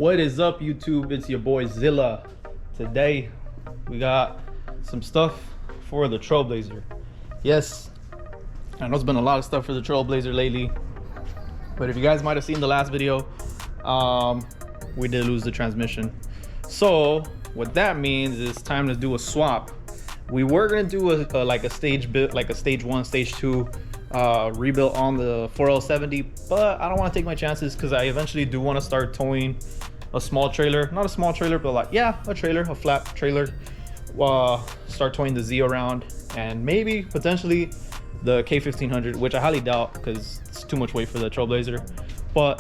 What is up, YouTube? It's your boy Zilla. Today we got some stuff for the Trailblazer. Yes, I know it's been a lot of stuff for the Trailblazer lately, but if you guys might have seen the last video, we did lose the transmission. So what that means is time to do a swap. We were gonna do like a stage build, like a stage 1, stage 2 rebuild on the 4L70, but I don't want to take my chances because I eventually do want to start towing a small trailer, not a small trailer, but like, yeah, a trailer, a flat trailer. Start towing the Z around, and maybe potentially the K1500, which I highly doubt because it's too much weight for the Trailblazer. But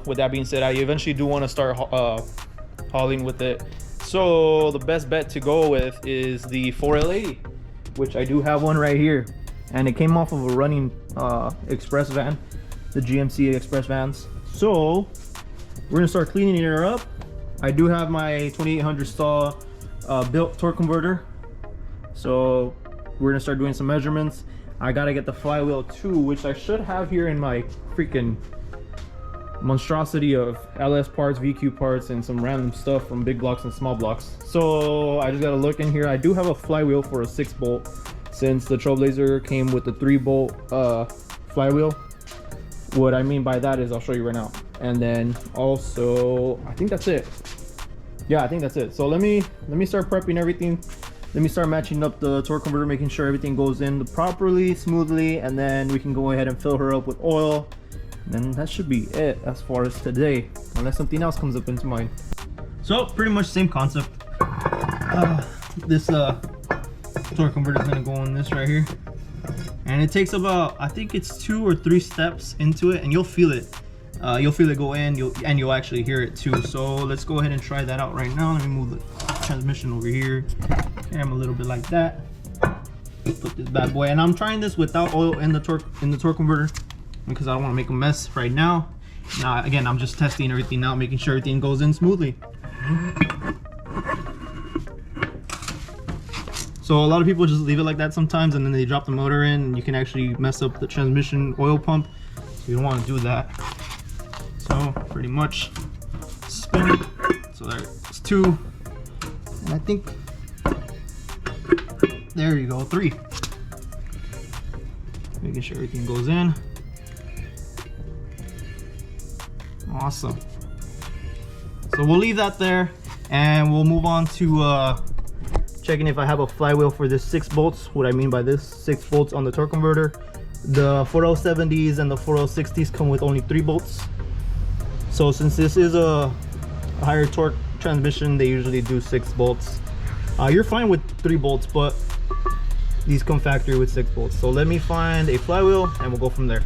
with that being said, I eventually do want to start hauling with it. So the best bet to go with is the 4L80, which I do have one right here, and it came off of a running express van, the GMC express vans. So we're gonna start cleaning it up. I do have my 2800 stall built torque converter, so we're gonna start doing some measurements. I gotta get the flywheel too, which I should have here in my freaking monstrosity of LS parts, VQ parts, and some random stuff from big blocks and small blocks. So I just gotta look in here. I do have a flywheel for a 6-bolt, since the Trailblazer came with the 3-bolt flywheel. What I mean by that is, I'll show you right now. And then also, I think that's it. Yeah, I think that's it. So let me start prepping everything. Let me start matching up the torque converter, making sure everything goes in properly, smoothly, and then we can go ahead and fill her up with oil. And that should be it as far as today, unless something else comes up into mind. So pretty much same concept. This torque converter is gonna go in this right here, and it takes about, I think it's 2 or 3 steps into it, and you'll feel it. You'll feel it go in, you'll actually hear it too. So let's go ahead and try that out right now. Let me move the transmission over here, cam a little bit like that. Put this bad boy, and I'm trying this without oil in the torque converter because I don't want to make a mess right now. Now again, I'm just testing everything out, making sure everything goes in smoothly. So a lot of people just leave it like that sometimes, and then they drop the motor in, and you can actually mess up the transmission oil pump. So you don't want to do that. So pretty much spin it. So there's 2, and I think there you go, 3. Making sure everything goes in. Awesome. So we'll leave that there, and we'll move on to checking if I have a flywheel for this 6 bolts. What I mean by this, 6 bolts on the torque converter. The 4L70s and the 4L60s come with only 3 bolts. So since this is a higher torque transmission, they usually do 6 bolts. You're fine with 3 bolts, but these come factory with 6 bolts. So let me find a flywheel and we'll go from there.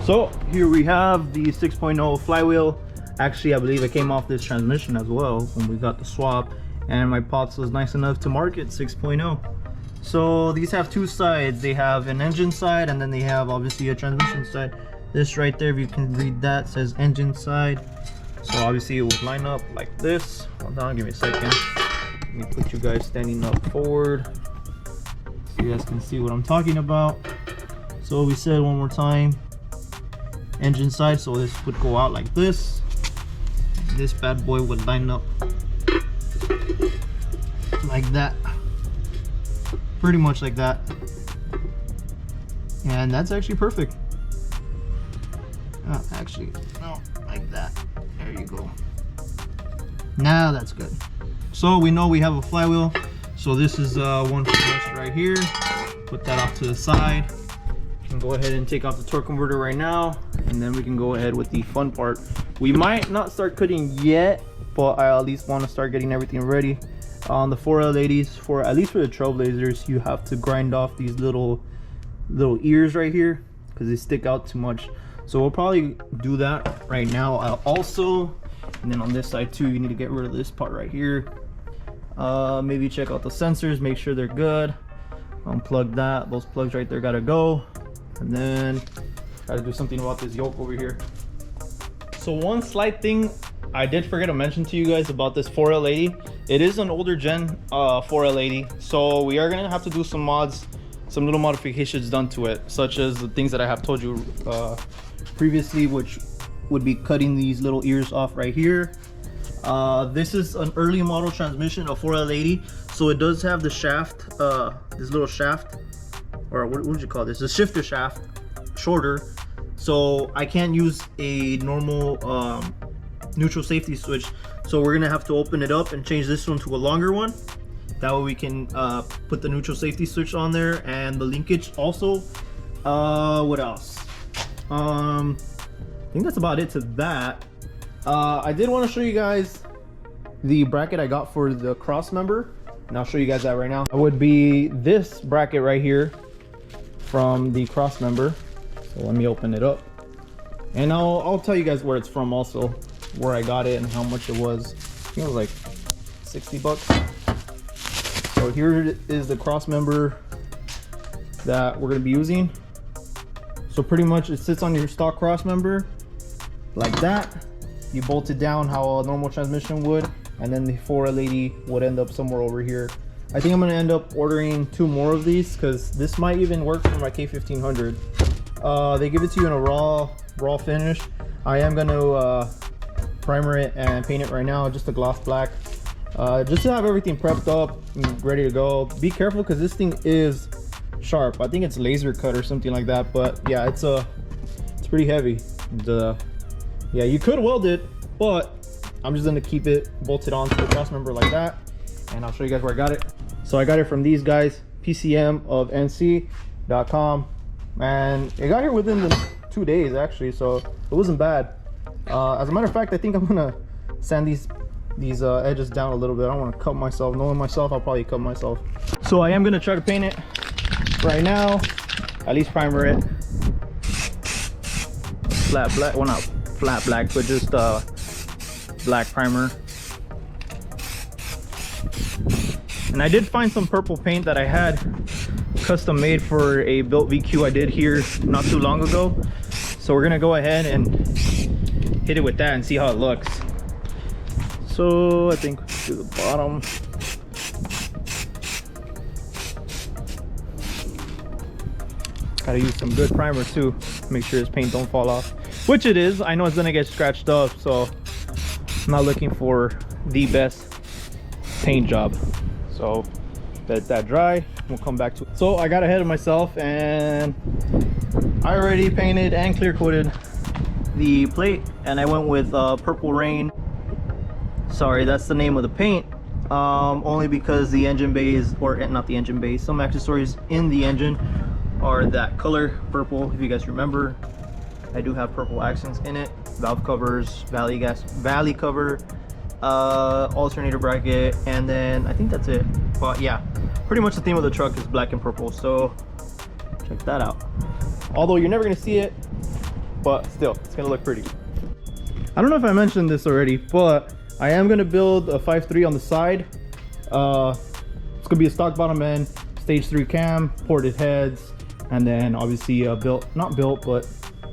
So here we have the 6.0 flywheel. Actually, I believe it came off this transmission as well when we got the swap, and my pops was nice enough to mark it 6.0. So these have 2 sides. They have an engine side, and then they have obviously a transmission side. This right there, if you can read that, says engine side. So obviously it would line up like this. Hold on, give me a second. Let me put you guys standing up forward so you guys can see what I'm talking about. So we said one more time, engine side. So this would go out like this. This bad boy would line up like that, pretty much like that, and that's actually perfect. Actually, no, like that. There you go. Now that's good. So we know we have a flywheel. So this is one for us right here. Put that off to the side. We can go ahead and take off the torque converter right now, and then we can go ahead with the fun part. We might not start cutting yet, but I at least want to start getting everything ready. On the 4L80s, at least for the Trailblazers, you have to grind off these little ears right here because they stick out too much. So we'll probably do that right now also. And then on this side too, you need to get rid of this part right here. Maybe check out the sensors, make sure they're good. Unplug that. Those plugs right there gotta go. And then gotta do something about this yoke over here. So one slight thing I did forget to mention to you guys about this 4L80. It is an older gen 4L80, so we are gonna have to do some mods, some little modifications done to it, such as the things that I have told you previously, which would be cutting these little ears off right here. This is an early model transmission, a 4L80, so it does have the shaft, this little shaft, or what would you call this? The shifter shaft, shorter. So I can't use a normal neutral safety switch. So we're gonna have to open it up and change this one to a longer one. That way we can put the neutral safety switch on there and the linkage also. What else? I think that's about it to that. I did want to show you guys the bracket I got for the Crossmember, and I'll show you guys that right now. It would be this bracket right here from the Crossmember. So let me open it up, and I'll tell you guys where it's from also, where I got it and how much it was. I think it was like 60 bucks. So here is the Crossmember that we're gonna be using. So pretty much it sits on your stock Crossmember like that. You bolt it down how a normal transmission would, and then the 4L80 would end up somewhere over here. I think I'm gonna end up ordering 2 more of these because this might even work for my K1500. They give it to you in a raw finish. I am gonna primer it and paint it right now, just a gloss black, just to have everything prepped up and ready to go. Be careful because this thing is sharp. I think it's laser cut or something like that, but yeah, it's pretty heavy. Yeah, you could weld it, but I'm just gonna keep it bolted onto the Crossmember like that, and I'll show you guys where I got it. So I got it from these guys, PCM of NC.com, and it got here within the 2 days actually, so it wasn't bad. As a matter of fact, I think I'm gonna sand these edges down a little bit. I don't want to cut myself. Knowing myself, I'll probably cut myself. So I am gonna try to paint it right now, at least primer it flat black. Well, not flat black, but just black primer. And I did find some purple paint that I had custom made for a built VQ I did here not too long ago. So we're gonna go ahead and hit it with that and see how it looks. So I think to the bottom. Gotta use some good primer too, make sure this paint don't fall off, which it is. I know it's gonna get scratched up, so I'm not looking for the best paint job. So let that dry, we'll come back to it. So I got ahead of myself and I already painted and clear coated the plate, and I went with Purple Rain. Sorry, that's the name of the paint, only because the engine bays, or not the engine bays, some accessories in the engine are that color purple. If you guys remember, I do have purple accents in it. Valve covers, valley cover, alternator bracket, and then I think that's it. But yeah, pretty much the theme of the truck is black and purple, so check that out. Although you're never gonna see it, but still, it's gonna look pretty. I don't know if I mentioned this already, but I am gonna build a 5.3 on the side. It's gonna be a stock bottom end, stage 3 cam, ported heads, and then obviously not built, but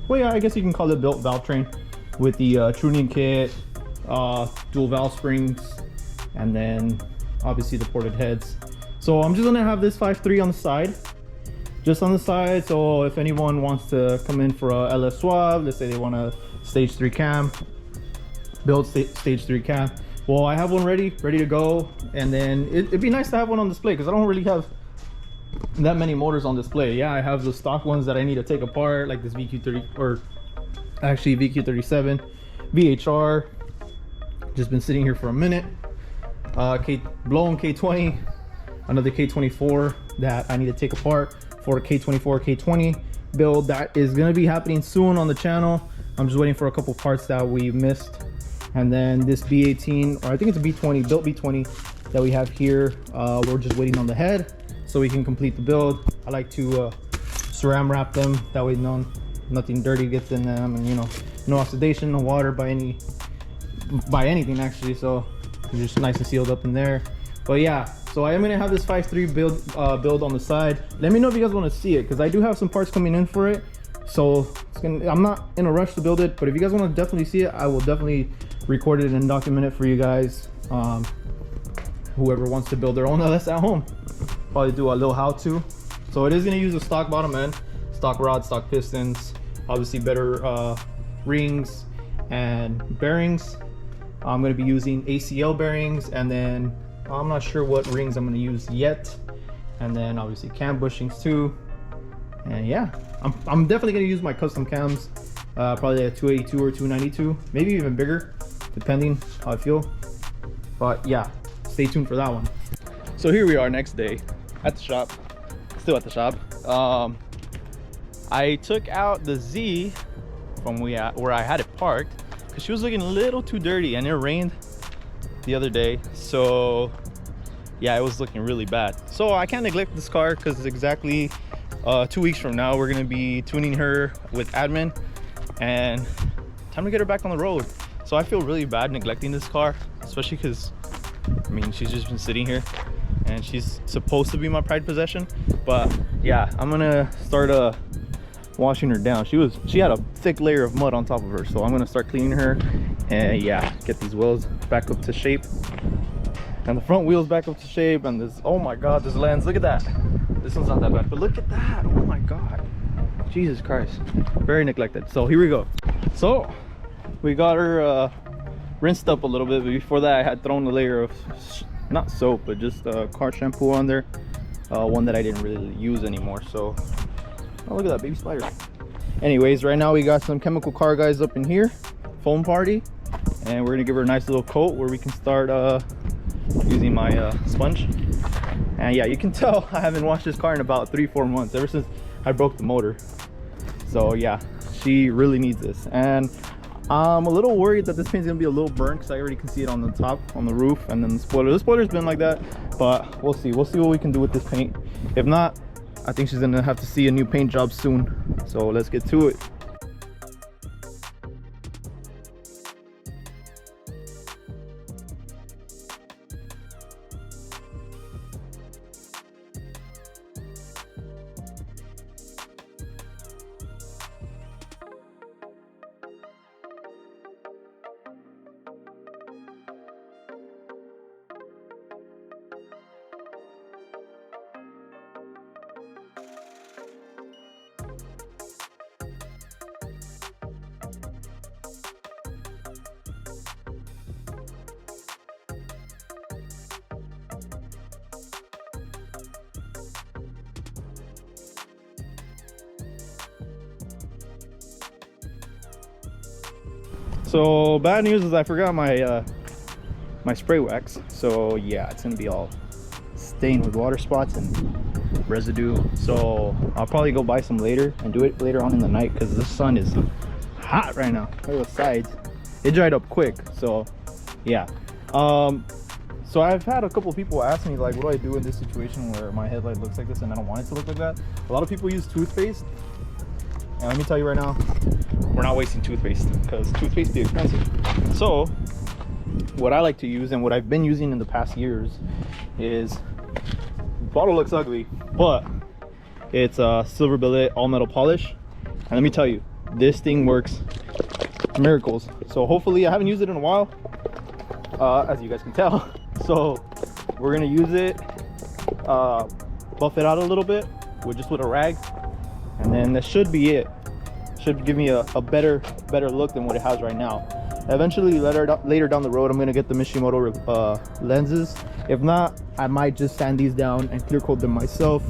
well, yeah, I guess you can call it built valve train with the tuning kit, dual valve springs, and then obviously the ported heads. So I'm just gonna have this 5.3 on the side, just on the side. So if anyone wants to come in for a LS swab, let's say they want a stage 3 cam, build stage 3 cam, well, I have one ready to go. And then it'd be nice to have one on display because I don't really have that many motors on display. Yeah, I have the stock ones that I need to take apart, like this VQ30, or actually VQ37 VHR, just been sitting here for a minute. Blown K20, another K24 that I need to take apart for a K24 K20 build that is going to be happening soon on the channel. I'm just waiting for a couple parts that we missed. And then this B18, or I think it's a B20, built B20 that we have here, we're just waiting on the head so we can complete the build. I like to ceramic wrap them, that way nothing dirty gets in them, and you know, no oxidation, no water by anything actually, so they're just nice and sealed up in there. But yeah, so I am gonna have this 5.3 build on the side. Let me know if you guys want to see it, because I do have some parts coming in for it. So I'm not in a rush to build it, but if you guys want to definitely see it, I will definitely record it and document it for you guys. Whoever wants to build their own LS at home, probably do a little how-to. So it is going to use a stock bottom end, stock rod, stock pistons, obviously better rings And bearings, I'm going to be using ACL bearings, and then I'm not sure what rings I'm going to use yet. And then obviously cam bushings too. And yeah, I'm definitely going to use my custom cams, probably a 282 or 292, maybe even bigger, depending how I feel. But yeah, stay tuned for that one. So here we are next day at the shop, still at the shop. I took out the Z from where I had it parked because she was looking a little too dirty, and it rained the other day, so yeah, it was looking really bad. So I can't neglect this car because exactly 2 weeks from now we're gonna be tuning her with admin, and time to get her back on the road. So I feel really bad neglecting this car, especially because I mean she's just been sitting here and she's supposed to be my pride possession. But yeah, I'm gonna start washing her down. She had a thick layer of mud on top of her, so I'm gonna start cleaning her and yeah, get these wheels back up to shape and the front wheels back up to shape. And this, oh my god, this lens, look at that. This one's not that bad, but look at that. Oh my god, Jesus Christ, very neglected. So here we go. So we got her rinsed up a little bit, but before that I had thrown a layer of not soap but just car shampoo on there, one that I didn't really use anymore. So oh, look at that baby spider. Anyways, right now we got some chemical car guys up in here, foam party, and we're gonna give her a nice little coat where we can start using my sponge. And yeah, you can tell I haven't washed this car in about 3-4 months, ever since I broke the motor. So yeah, she really needs this. And I'm a little worried that this paint's gonna be a little burnt because I already can see it on the top, on the roof, and then the spoiler's been like that, but we'll see what we can do with this paint. If not, I think she's gonna have to see a new paint job soon. So let's get to it. So bad news is I forgot my my spray wax. So yeah, it's gonna be all stained with water spots and residue. So I'll probably go buy some later and do it later on in the night because the sun is hot right now. Look at the sides. It dried up quick. So yeah. So I've had a couple people ask me like, what do I do in this situation where my headlight looks like this and I don't want it to look like that? A lot of people use toothpaste. And let me tell you right now, we're not wasting toothpaste because toothpaste be expensive. So what I like to use and what I've been using in the past years is, the bottle looks ugly, but it's a silver billet all metal polish. And let me tell you, this thing works miracles. So hopefully, I haven't used it in a while, as you guys can tell. So we're gonna use it, buff it out a little bit with a rag, and then that should be it. Should give me a better look than what it has right now. Eventually later down the road, I'm gonna get the Mishimoto lenses. If not, I might just sand these down and clear coat them myself,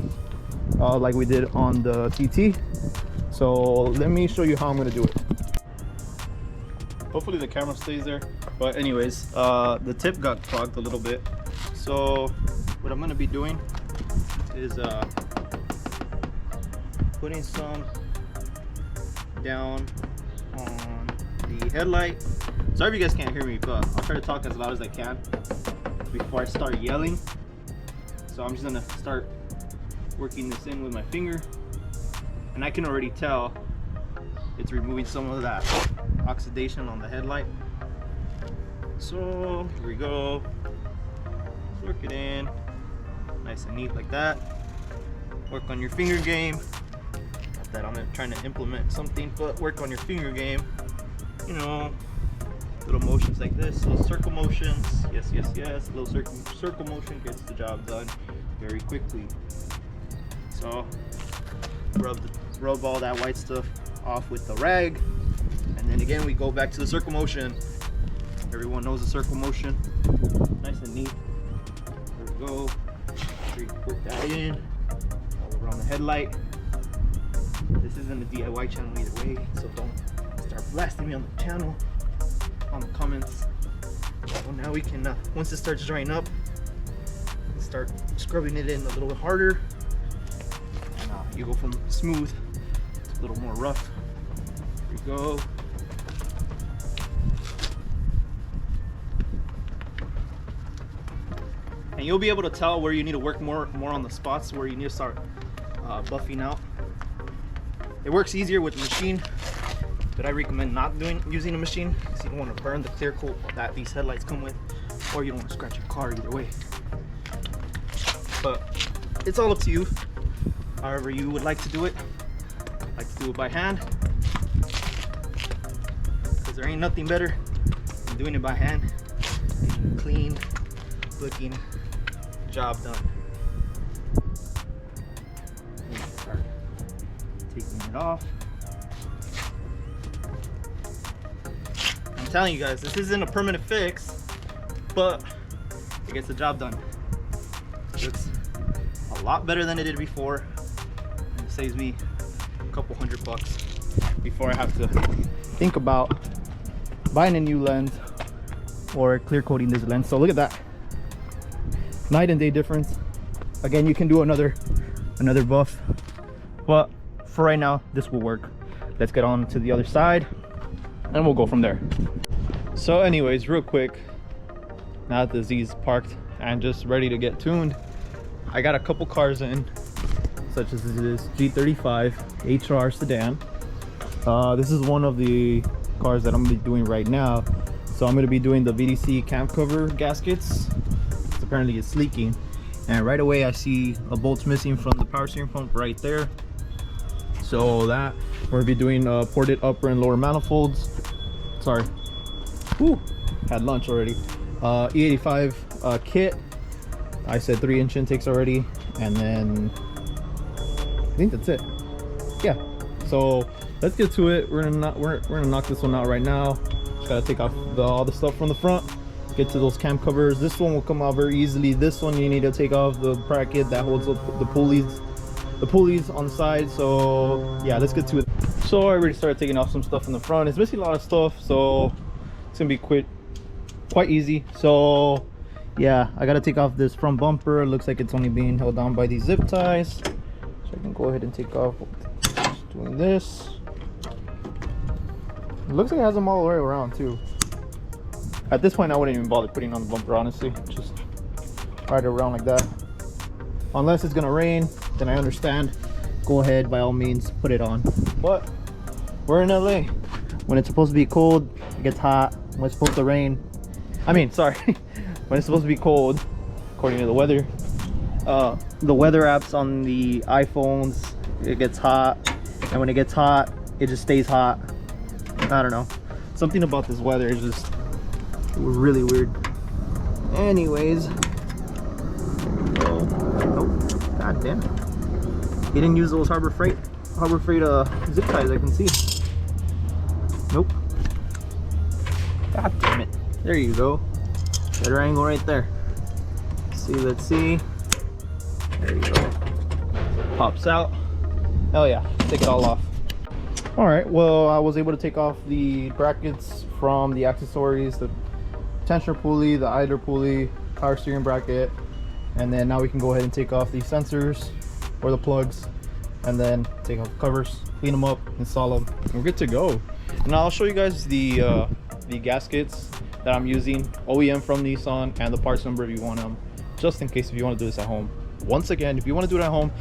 like we did on the TT. So let me show you how I'm gonna do it. Hopefully the camera stays there. But anyways, the tip got clogged a little bit. So what I'm gonna be doing is putting some down on the headlight. Sorry if you guys can't hear me, but I'll try to talk as loud as I can before I start yelling. So I'm just gonna start working this in with my finger, and I can already tell it's removing some of that oxidation on the headlight. So here we go. Let's work it in nice and neat like that. Work on your finger game. Not that I'm trying to implement something, but work on your finger game. You know, little motions like this, little circle motions. Yes, yes, yes. Little circle motion gets the job done very quickly. So rub all that white stuff off with the rag, and And again, we go back to the circle motion. Everyone knows the circle motion. Nice and neat. There we go. We put that in. All around the headlight. This isn't a DIY channel either way, so don't start blasting me on the channel, on the comments. So now we can, once it starts drying up, start scrubbing it in a little bit harder. And you go from smooth to a little more rough. Here we go. And you'll be able to tell where you need to work more on the spots where you need to start buffing out. It works easier with the machine, but I recommend not using a machine because you don't want to burn the clear coat that these headlights come with, or you don't want to scratch your car either way. But it's all up to you, however you would like to do it. I like to do it by hand because there ain't nothing better than doing it by hand. Getting a clean looking job done. Start taking it off. I'm telling you guys, this isn't a permanent fix, but it gets the job done. It looks a lot better than it did before, and it saves me a couple $100 before I have to think about buying a new lens or clear coating this lens. So look at that, night and day difference. Again, you can do another buff, but for right now this will work. Let's get on to the other side and we'll go from there. So anyways, real quick, now that the Z's parked and just ready to get tuned, I got a couple cars in, such as this G35 HR sedan. This is one of the cars that I'm gonna be doing right now. So I'm gonna be doing the VDC cam cover gaskets. Apparently it's leaking, and right away I see a bolt's missing from the power steering pump right there. So that we're gonna be doing ported upper and lower manifolds. Sorry, whew, had lunch already. E85 kit. I said 3-inch intakes already, and then I think that's it. Yeah, so let's get to it. We're gonna knock this one out right now. Just gotta take off all the stuff from the front, get to those cam covers. This one will come out very easily. This one you need to take off the bracket that holds up the pulleys on the side. So yeah, let's get to it. So I already started taking off some stuff in the front. It's missing a lot of stuff, so it's gonna be quite easy. So yeah, I gotta take off this front bumper. It looks like it's only being held down by these zip ties, so I can go ahead and take off just doing this. It looks like it has them all the way around too. At this point I wouldn't even bother putting on the bumper, honestly. Just ride it around like that. Unless it's gonna rain, then I understand. Go ahead, by all means, put it on. But we're in LA. When it's supposed to be cold, it gets hot. When it's supposed to rain, when it's supposed to be cold, according to the weather apps on the iPhones, it gets hot. And when it gets hot, it just stays hot. I don't know. Something about this weather is just really weird. Anyways, oh god damn it, he didn't use those Harbor Freight zip ties, I can see. Nope. God damn it. There you go. Better angle right there. Let's see. There you go. Pops out. Oh yeah, take it all off. All right, well, I was able to take off the brackets from the accessories, the tensioner pulley, the idler pulley, power steering bracket, and then now we can go ahead and take off the sensors or the plugs, and then take off the covers, clean them up, install them, and we're good to go. And I'll show you guys the gaskets that I'm using, OEM from Nissan, and the parts number if you want them, just in case if you want to do this at home. Once again, if you want to do it at home,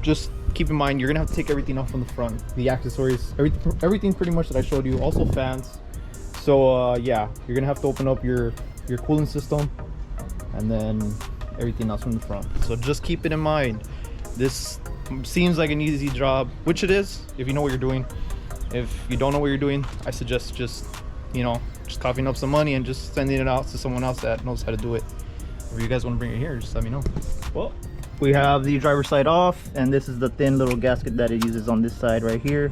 just keep in mind you're gonna have to take everything off from the front, the accessories, everything pretty much that I showed you, also fans. So yeah, you're gonna have to open up your cooling system and then everything else from the front. So just keep it in mind. This seems like an easy job, which it is if you know what you're doing. If you don't know what you're doing, I suggest just coughing up some money and just sending it out to someone else that knows how to do it. If you guys want to bring it here, just let me know. Well, we have the driver's side off, and this is the thin little gasket that it uses on this side right here.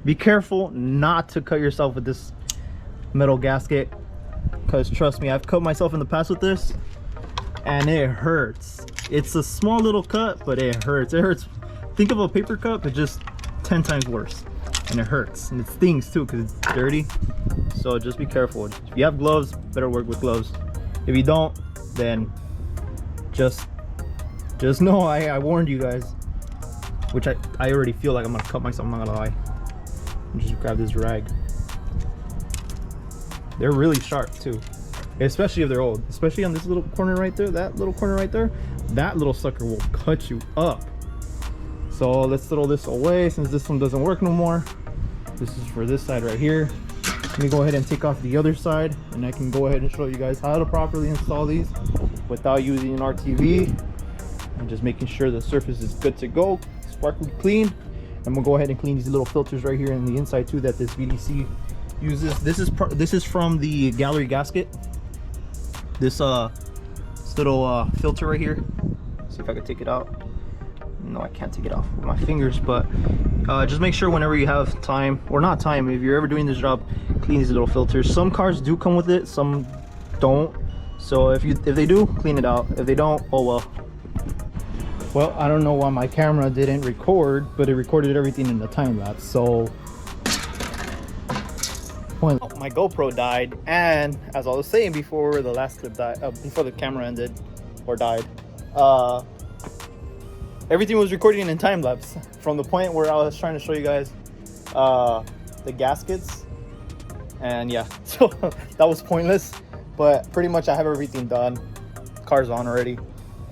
Be careful not to cut yourself with this metal gasket, because trust me, I've cut myself in the past with this and it hurts. It's a small little cut, but it hurts. It hurts. Think of a paper cut, but just 10 times worse. And it hurts, and it stings too because it's dirty. So just be careful. If you have gloves, better work with gloves. If you don't, then just know I warned you guys. Which I already feel like I'm gonna cut myself, I'm not gonna lie. Just grab this rag. They're really sharp too, especially if they're old. Especially on this little corner right there, that little corner right there, that little sucker will cut you up. So let's throw this away since this one doesn't work no more. This is for this side right here. Let me go ahead and take off the other side, and I can go ahead and show you guys how to properly install these without using an RTV, and just making sure the surface is good to go, sparkly clean. And we'll go ahead and clean these little filters right here in the inside too that this VDC uses. This is from the gallery gasket. This little filter right here. See if I can take it out. No, I can't take it off with my fingers, but just make sure whenever you have time, or not time, if you're ever doing this job, clean these little filters. Some cars do come with it, some don't. So if they do, clean it out. If they don't, oh well. Well, I don't know why my camera didn't record, but it recorded everything in the time lapse. So my GoPro died, and as I was saying before the last clip died, before the camera ended or died, everything was recording in time lapse from the point where I was trying to show you guys the gaskets, and yeah, so that was pointless. But pretty much I have everything done. Car's on already.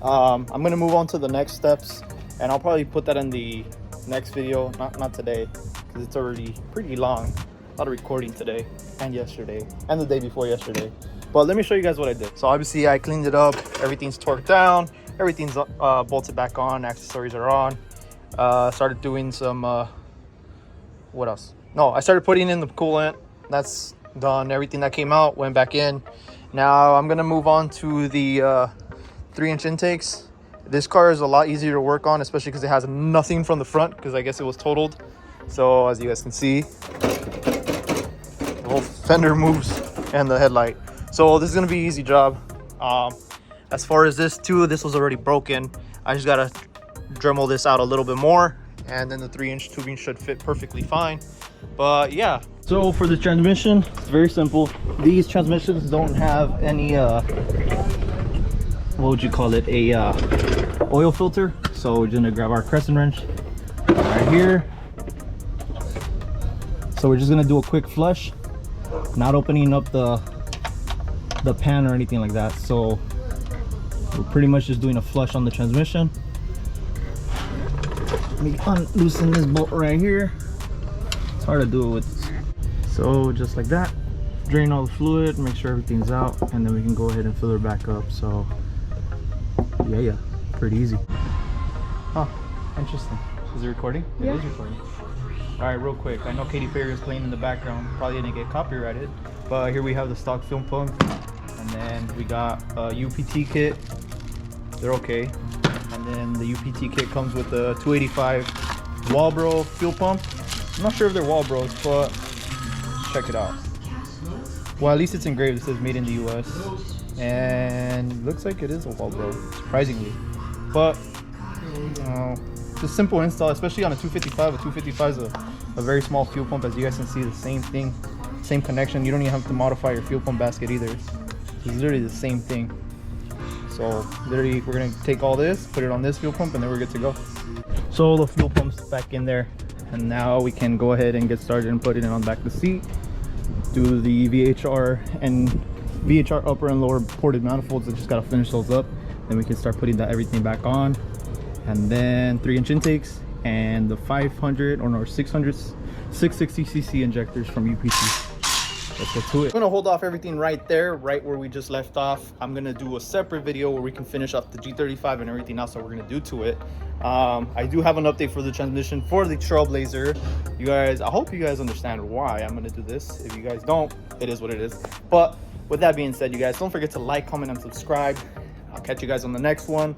I'm gonna move on to the next steps, and I'll probably put that in the next video, not today, because it's already pretty long. A lot of recording today and yesterday and the day before yesterday. But let me show you guys what I did. So obviously I cleaned it up, everything's torqued down, everything's bolted back on, accessories are on. Started doing some what else? No, I started putting in the coolant. That's done. Everything that came out went back in. Now I'm gonna move on to the 3-inch intakes. This car is a lot easier to work on, especially because it has nothing from the front, because I guess it was totaled. So as you guys can see, the whole fender moves and the headlight. So this is gonna be an easy job. As far as this too, this was already broken. I just gotta Dremel this out a little bit more, and then the 3-inch tubing should fit perfectly fine. But yeah, so for the transmission, it's very simple. These transmissions don't have any what would you call it, a oil filter. So we're gonna grab our crescent wrench right here. So we're just gonna do a quick flush, not opening up the pan or anything like that. So we're pretty much just doing a flush on the transmission. Let me loosen this bolt right here. It's hard to do it with. So just like that, drain all the fluid, make sure everything's out, and then we can go ahead and fill it back up. So yeah, pretty easy. Oh, interesting. Is it recording? Yeah. It is recording. All right, real quick. I know Katy Perry is playing in the background. Probably didn't get copyrighted, but here we have the stock fuel pump, and then we got a UPT kit. They're okay. And then the UPT kit comes with the 285 Walbro fuel pump. I'm not sure if they're Walbros, but check it out. Well, at least it's engraved. It says made in the US, and looks like it is a Walbro, surprisingly. But it's a simple install, especially on a 255. A 255 is a very small fuel pump. As you guys can see, the same thing, same connection. You don't even have to modify your fuel pump basket either. It's literally the same thing. So literally we're gonna take all this, put it on this fuel pump, and then we're good to go. So the fuel pump's back in there, and now we can go ahead and get started and put it on the back of the seat. Do the VHR and VHR upper and lower ported manifolds. I just gotta finish those up, then we can start putting everything back on. And then 3-inch intakes and the 500 or no 660cc injectors from UPT. Let's get to it. I'm gonna hold off everything right there, right where we just left off. I'm gonna do a separate video where we can finish off the G35 and everything else that we're gonna do to it. I do have an update for the transmission for the Trailblazer. You guys, I hope you guys understand why I'm gonna do this. If you guys don't, it is what it is. But with that being said, you guys, don't forget to like, comment, and subscribe. I'll catch you guys on the next one.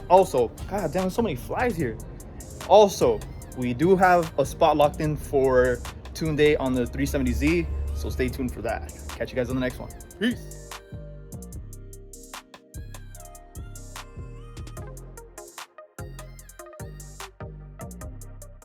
Also, god damn, there's so many flies here. Also, we do have a spot locked in for tune day on the 370Z, so stay tuned for that. Catch you guys on the next one. Peace.